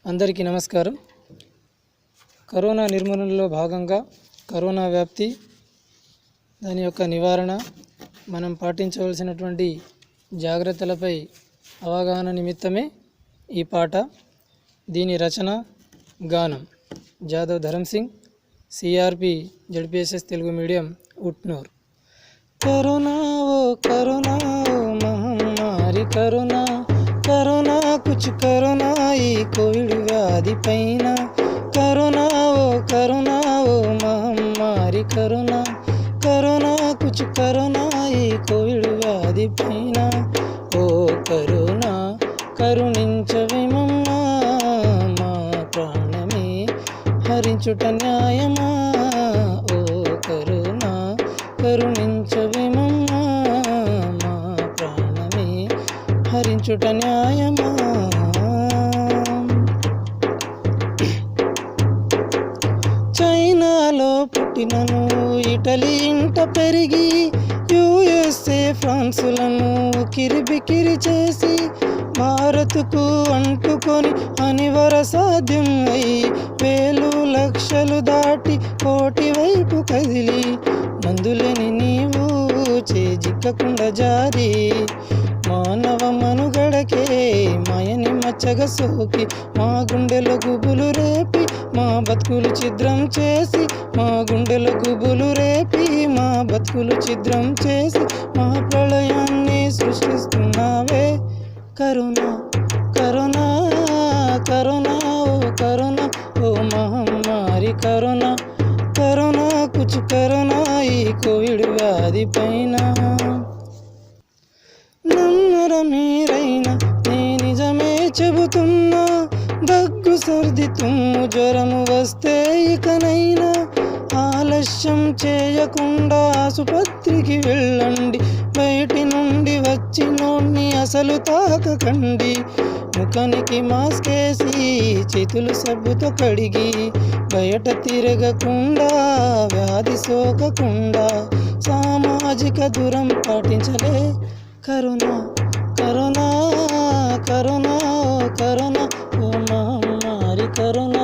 అందరికీ నమస్కారం. కరోనా నిర్మూలనలో భాగంగా కరోనా వ్యాప్తి, దాని యొక్క నివారణ, మనం పాటించవలసినటువంటి జాగ్రత్తలపై అవగాహన నిమిత్తమే ఈ పాట. దీని రచన, గానం Jadhav Dharam Singh, CRP ZPSS Telugu medium, Utnoor. Corona ఓ కరోనా ఓ మహమ్మారి కరోనా, కరోనా కుచ్ కరోనా ఈ కోవిడ్ వ్యాధి పైన. కరోనా ఓ కరోనా ఓ మహమ్మారి కరోనా, కరోనా కుచ్ కరోనా ఈ కోవిడ్ వ్యాధి పైన. ఓ కరోనా కరుణించవేమమ్మా, మా ప్రాణమే హరించుట న్యాయమా. ఓ కరోనా కరుణించవేమమ్మా, మా ప్రాణమే హరించుట న్యాయమా. చైనాలో పుట్టినను, ఇటలీ ఇంట పెరిగి, యుఎస్ఏ ఫ్రాన్సులను కిరిబికిరి చేసి, భారత్కు అంటుకొని అనివర సాధ్యం అయి, వేలు లక్షలు దాటి కోటి వైపు కదిలి, మందులేని నీవు చేజిక్కకుండా జారి, మానవ మనుగడకే మాయని మచ్చగ సోకి, మా గుండెలో గుబులు రేపి, మా బతుకులు ఛిద్రం చేసి, మా గుండెలో గుబులు రేపి, మా బతుకులు ఛిద్రం చేసి, మా ప్రళయాన్ని సృష్టిస్తున్నావే. కరోనా కరోనా కరోనా ఓ కరోనా ఓ మహమ్మారి కరోనా, కరోనా కుచ్ కరోనా ఈ కోవిడ్ వ్యాధి పైన. నమ్మర మీరైనా నే నిజమే చెబుతున్నా, దగ్గు సర్ది తుమ్ము జ్వరము వస్తే ఇకనైనా ఆలస్యం చేయకుండా ఆసుపత్రికి వెళ్ళండి. బయటి నుండి వచ్చినోడ్ని అసలు తాకకండి. ముఖానికి మాస్క్ వేసి చేతులు సబ్బుతో కడిగి, బయట తిరగకుండా వ్యాధి సోకకుండా సామాజిక దూరం పాటించలే. కరోనా కరోనా కరోనా ఓ కరోనా ఓ మహమ్మారి కరోనా,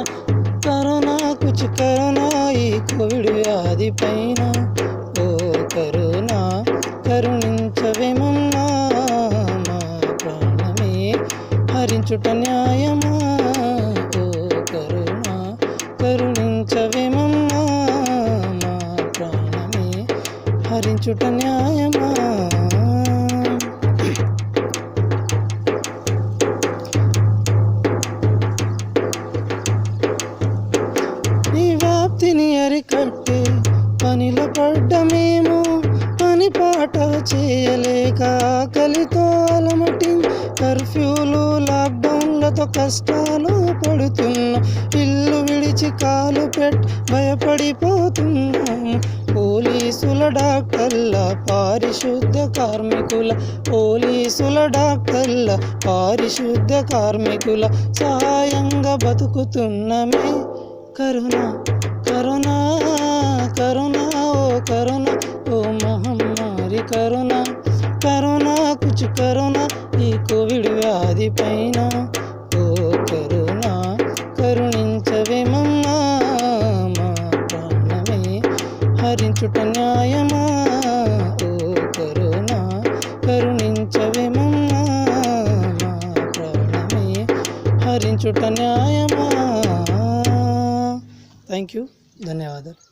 కరోనా కుచ్ కరోనా ఈ కోవిడ్ వ్యాధి పైన. ఓ కరోనా కరుణించవేమన్నా, మా ప్రాణమే హరించుట న్యాయమా. ఓ కరోనా కరుణించవేమన్నా, మా ప్రాణమే హరించుట న్యాయమా. వ్యాప్తిని అరికట్టే పనిలో పడ్డమేమో, పని పాట చేయలేక ఆకలితో అలమటి, కర్ఫ్యూలు లాక్డౌన్లతో కష్టాలు పడుతున్నాం. ఇల్లు విడిచి కాలు పెట్టి భయపడిపోతున్నాము. పోలీసుల డాక్టర్ల పారిశుద్ధ కార్మికుల, పోలీసుల డాక్టర్ల పారిశుద్ధ కార్మికుల సహాయంగా బతుకుతున్నమే. కరోనా కరోనా కరోనా ఓ కరోనా ఓ మహమ్మారి కరోనా, కరోనా కుచ్ కరోనా ఈ కోవిడ్ వ్యాధి పైన. ఓ కరోనా కరుణించవేమమ్మా, మా ప్రాణమే హరించుట న్యాయమా. ఓ కరోనా కరుణించవేమమ్మా, మా ప్రాణమే హరించుట న్యాయమా. థ్యాంక్ యూ, ధన్యవాదాలు.